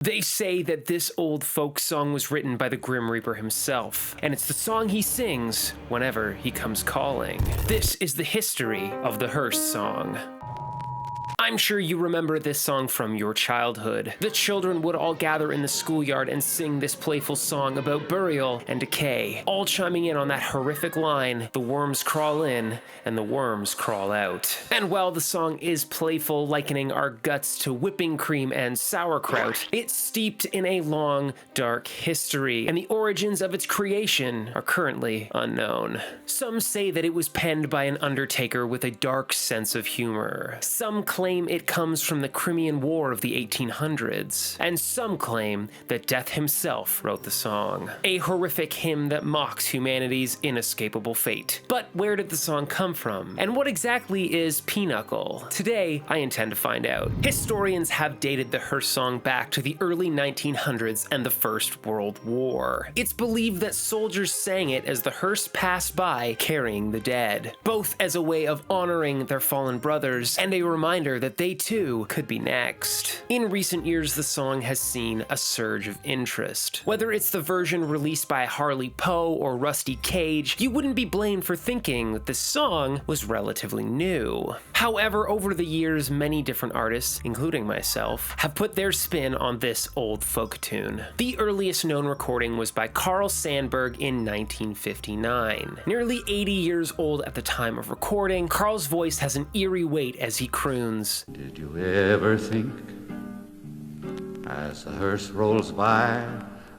They say that this old folk song was written by the Grim Reaper himself, and it's the song he sings whenever he comes calling. This is the history of the Hearse Song. I'm sure you remember this song from your childhood. The children would all gather in the schoolyard and sing this playful song about burial and decay, all chiming in on that horrific line, "The worms crawl in and the worms crawl out." And while the song is playful, likening our guts to whipping cream and sauerkraut, it's steeped in a long, dark history, and the origins of its creation are currently unknown. Some say that it was penned by an undertaker with a dark sense of humor. Some claim it comes from the Crimean War of the 1800s, and some claim that Death himself wrote the song. A horrific hymn that mocks humanity's inescapable fate. But where did the song come from? And what exactly is pinochle? Today, I intend to find out. Historians have dated the Hearse Song back to the early 1900s and the First World War. It's believed that soldiers sang it as the hearse passed by carrying the dead, both as a way of honoring their fallen brothers and a reminder that they too could be next. In recent years, the song has seen a surge of interest. Whether it's the version released by Harley Poe or Rusty Cage, you wouldn't be blamed for thinking that this song was relatively new. However, over the years, many different artists, including myself, have put their spin on this old folk tune. The earliest known recording was by Carl Sandburg in 1959. Nearly 80 years old at the time of recording, Carl's voice has an eerie weight as he croons, "Did you ever think, as the hearse rolls by,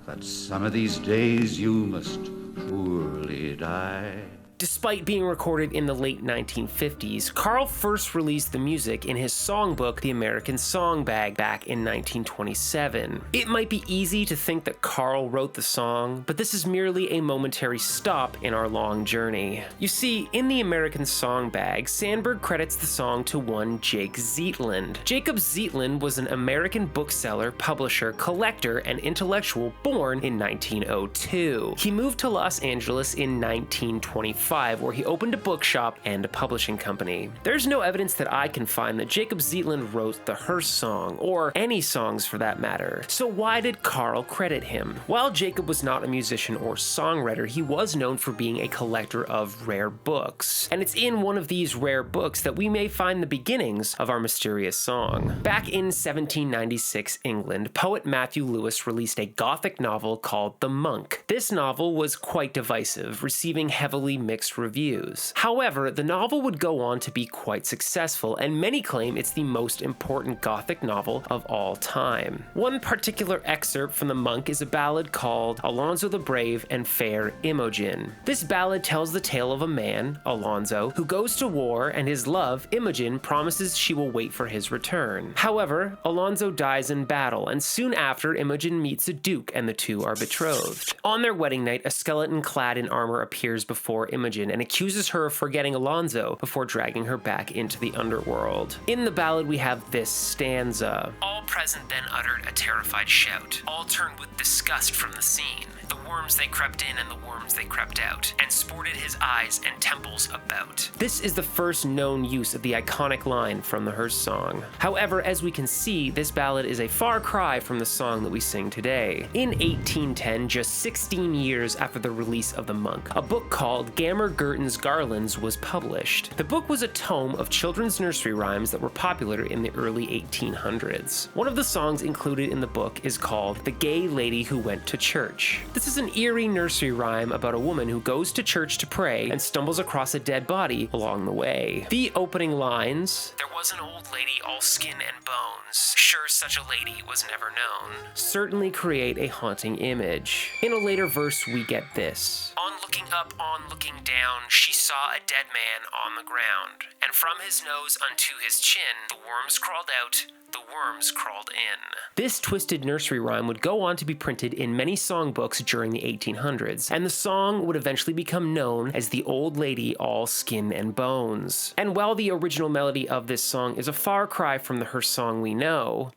that some of these days you must surely die?" Despite being recorded in the late 1950s, Carl first released the music in his songbook, The American Song Bag, back in 1927. It might be easy to think that Carl wrote the song, but this is merely a momentary stop in our long journey. You see, in The American Song Bag, Sandberg credits the song to one Jake Zietland. Jacob Zietland was an American bookseller, publisher, collector, and intellectual born in 1902. He moved to Los Angeles in 1925, where he opened a bookshop and a publishing company. There's no evidence that I can find that Jacob Zietland wrote the Hearse Song, or any songs for that matter. So why did Carl credit him? While Jacob was not a musician or songwriter, he was known for being a collector of rare books. And it's in one of these rare books that we may find the beginnings of our mysterious song. Back in 1796 England, poet Matthew Lewis released a Gothic novel called The Monk. This novel was quite divisive, receiving heavily mixed reviews. However, the novel would go on to be quite successful, and many claim it's the most important Gothic novel of all time. One particular excerpt from The Monk is a ballad called Alonzo the Brave and Fair Imogen. This ballad tells the tale of a man, Alonzo, who goes to war, and his love, Imogen, promises she will wait for his return. However, Alonzo dies in battle, and soon after, Imogen meets a duke and the two are betrothed. On their wedding night, a skeleton clad in armor appears before Imogen and accuses her of forgetting Alonzo before dragging her back into the underworld. In the ballad, we have this stanza. All present then uttered a terrified shout. All turned with disgust from the scene. The worms they crept in and the worms they crept out, and sported his eyes and temples about. This is the first known use of the iconic line from the Hearse Song. However, as we can see, this ballad is a far cry from the song that we sing today. In 1810, just 16 years after the release of The Monk, a book called Gammer Gurton's Garlands was published. The book was a tome of children's nursery rhymes that were popular in the early 1800s. One of the songs included in the book is called The Gay Lady Who Went to Church. This is an eerie nursery rhyme about a woman who goes to church to pray and stumbles across a dead body along the way. The opening lines, "There was an old lady all skin and bones, sure such a lady was never known," certainly create a haunting image. In a later verse, we get this. "On looking up, on looking down, she saw a dead man on the ground, and from his nose unto his chin, the worms crawled out, the worms crawled in." This twisted nursery rhyme would go on to be printed in many songbooks during the 1800s, and the song would eventually become known as The Old Lady All Skin and Bones. And while the original melody of this song is a far cry from the Hearse Song we know,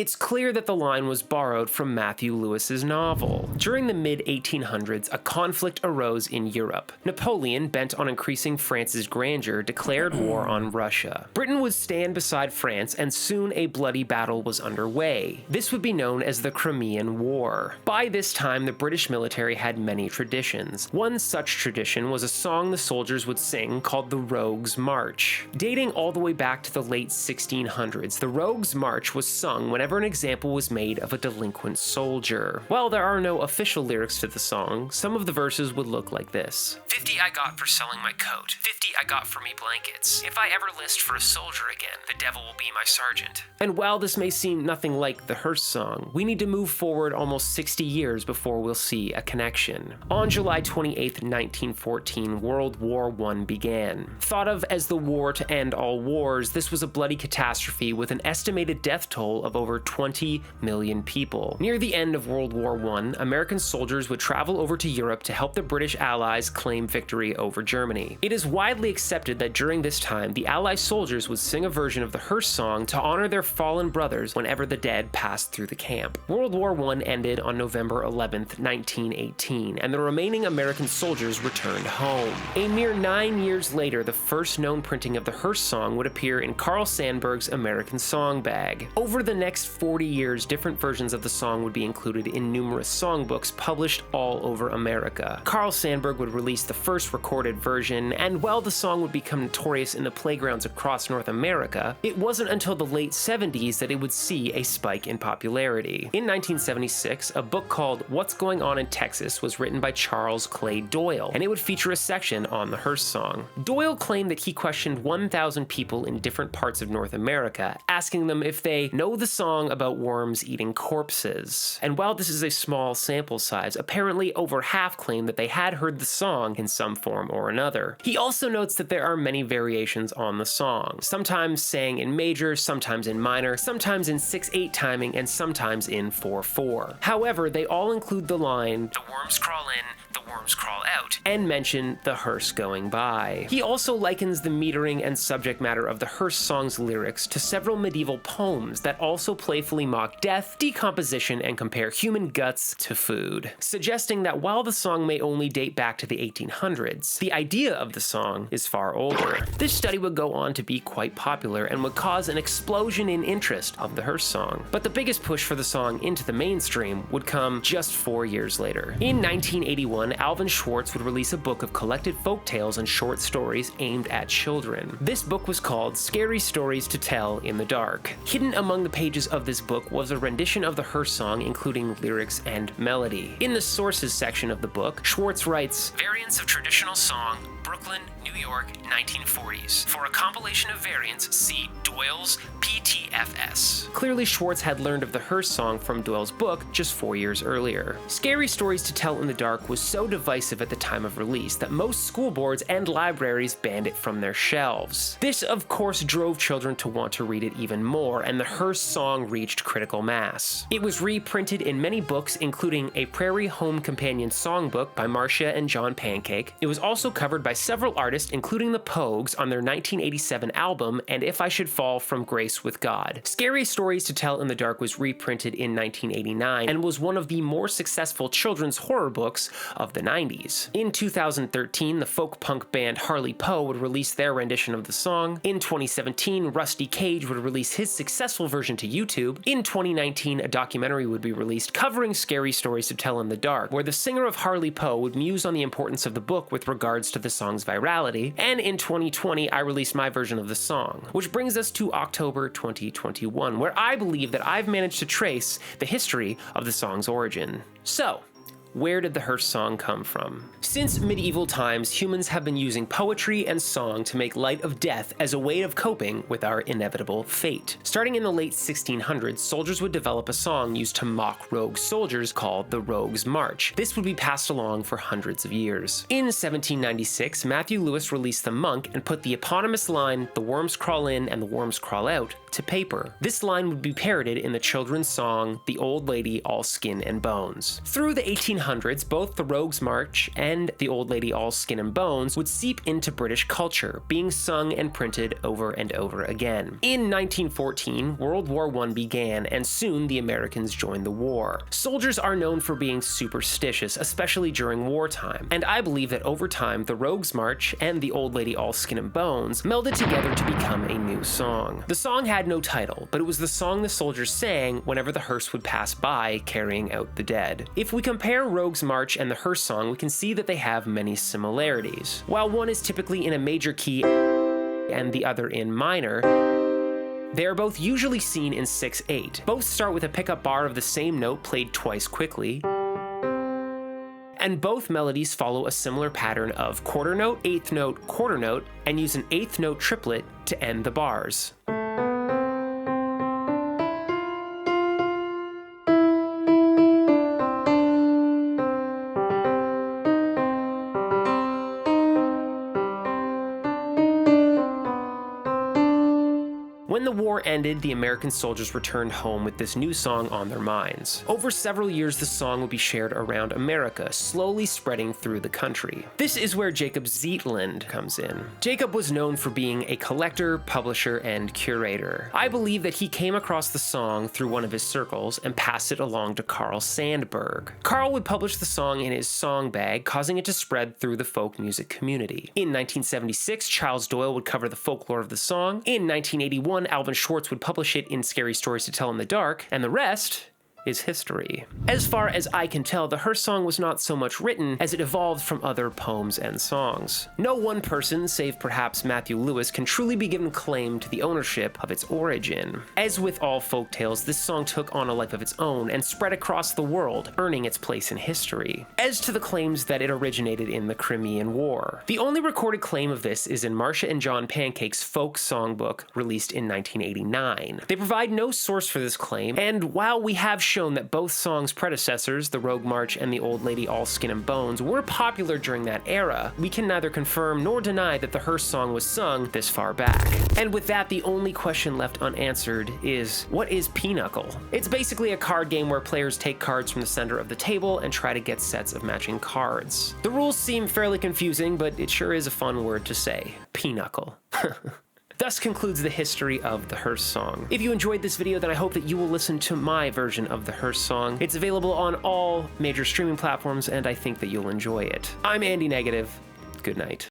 It's clear that the line was borrowed from Matthew Lewis's novel. During the mid-1800s, a conflict arose in Europe. Napoleon, bent on increasing France's grandeur, declared war on Russia. Britain would stand beside France, and soon a bloody battle was underway. This would be known as the Crimean War. By this time, the British military had many traditions. One such tradition was a song the soldiers would sing called the Rogues' March. Dating all the way back to the late 1600s, the Rogues' March was sung whenever an example was made of a delinquent soldier. While there are no official lyrics to the song, some of the verses would look like this. 50 I got for selling my coat, 50 I got for me blankets. If I ever list for a soldier again, the devil will be my sergeant. And while this may seem nothing like the Hearse Song, we need to move forward almost 60 years before we'll see a connection. On July 28, 1914, World War I began. Thought of as the war to end all wars, this was a bloody catastrophe with an estimated death toll of over 20 million people. Near the end of World War I, American soldiers would travel over to Europe to help the British Allies claim victory over Germany. It is widely accepted that during this time, the Allied soldiers would sing a version of the Hearse Song to honor their fallen brothers whenever the dead passed through the camp. World War I ended on November 11, 1918, and the remaining American soldiers returned home. A mere 9 years later, the first known printing of the Hearse Song would appear in Carl Sandburg's American Song Bag. Over the next 40 years, different versions of the song would be included in numerous songbooks published all over America. Carl Sandburg would release the first recorded version, and while the song would become notorious in the playgrounds across North America, it wasn't until the late 70s that it would see a spike in popularity. In 1976, a book called What's Going On in Texas was written by Charles Clay Doyle, and it would feature a section on the Hearse Song. Doyle claimed that he questioned 1,000 people in different parts of North America, asking them if they know the song about worms eating corpses. And while this is a small sample size, apparently over half claimed that they had heard the song in some form or another. He also notes that there are many variations on the song, sometimes sang in major, sometimes in minor, sometimes in 6/8 timing, and sometimes in 4/4. However, they all include the line, "The worms crawl in, the worms crawl out," and mention the hearse going by. He also likens the metering and subject matter of the Hearse Song's lyrics to several medieval poems that also playfully mock death, decomposition, and compare human guts to food, suggesting that while the song may only date back to the 1800s, the idea of the song is far older. This study would go on to be quite popular and would cause an explosion in interest of the Hearse Song. But the biggest push for the song into the mainstream would come just 4 years later. In 1981, Alvin Schwartz would release a book of collected folk tales and short stories aimed at children. This book was called Scary Stories to Tell in the Dark. Hidden among the pages of this book was a rendition of the Hearse Song, including lyrics and melody. In the sources section of the book, Schwartz writes, "Variants of traditional song, Brooklyn, New York, 1940s. For a compilation of variants, see Doyle's PTFS." Clearly, Schwartz had learned of the Hearse Song from Doyle's book just 4 years earlier. Scary Stories to Tell in the Dark was so divisive at the time of release that most school boards and libraries banned it from their shelves. This, of course, drove children to want to read it even more, and the Hearse Song reached critical mass. It was reprinted in many books, including a Prairie Home Companion songbook by Marcia and John Pancake. It was also covered by several artists, including the Pogues, on their 1987 album, And If I Should Fall from Grace with God. Scary Stories to Tell in the Dark was reprinted in 1989 and was one of the more successful children's horror books of the 90s. In 2013, the folk punk band Harley Poe would release their rendition of the song. In 2017, Rusty Cage would release his successful version to YouTube. In 2019, a documentary would be released covering Scary Stories to Tell in the Dark, where the singer of Harley Poe would muse on the importance of the book with regards to the song's virality. And in 2020, I released my version of the song, which brings us to October 2021, where I believe that I've managed to trace the history of the song's origin. So, where did the Hearse Song come from? Since medieval times, humans have been using poetry and song to make light of death as a way of coping with our inevitable fate. Starting in the late 1600s, soldiers would develop a song used to mock rogue soldiers called the Rogues' March. This would be passed along for hundreds of years. In 1796, Matthew Lewis released The Monk and put the eponymous line, "The worms crawl in and the worms crawl out," to paper. This line would be parodied in the children's song, "The Old Lady All Skin and Bones." Through the 1800s, 1800s, both the Rogue's March and the Old Lady All Skin and Bones would seep into British culture, being sung and printed over and over again. In 1914, World War I began, and soon the Americans joined the war. Soldiers are known for being superstitious, especially during wartime, and I believe that over time, the Rogue's March and the Old Lady All Skin and Bones melded together to become a new song. The song had no title, but it was the song the soldiers sang whenever the hearse would pass by carrying out the dead. If we compare Rogue's March and the Hearse Song, we can see that they have many similarities. While one is typically in a major key and the other in minor, they are both usually seen in 6/8. Both start with a pickup bar of the same note played twice quickly, and both melodies follow a similar pattern of quarter note, eighth note, quarter note, and use an eighth note triplet to end the bars. When the war ended, the American soldiers returned home with this new song on their minds. Over several years, the song would be shared around America, slowly spreading through the country. This is where Jacob Zetland comes in. Jacob was known for being a collector, publisher, and curator. I believe that he came across the song through one of his circles and passed it along to Carl Sandburg. Carl would publish the song in his song bag, causing it to spread through the folk music community. In 1976, Charles Doyle would cover the folklore of the song. In 1981, Alvin Schwartz would publish it in Scary Stories to Tell in the Dark, and the rest is history. As far as I can tell, the Hearse Song was not so much written as it evolved from other poems and songs. No one person, save perhaps Matthew Lewis, can truly be given claim to the ownership of its origin. As with all folk tales, this song took on a life of its own and spread across the world, earning its place in history. As to the claims that it originated in the Crimean War, the only recorded claim of this is in Marcia and John Pancake's folk songbook, released in 1989. They provide no source for this claim, and while we have shown that both songs' predecessors, the Rogue March and the Old Lady All Skin and Bones, were popular during that era, we can neither confirm nor deny that the Hearse Song was sung this far back. And with that, the only question left unanswered is, what is Pinochle? It's basically a card game where players take cards from the center of the table and try to get sets of matching cards. The rules seem fairly confusing, but it sure is a fun word to say. Pinochle. Thus concludes the history of the Hearse Song. If you enjoyed this video, then I hope that you will listen to my version of the Hearse Song. It's available on all major streaming platforms, and I think that you'll enjoy it. I'm Andy Negative. Good night.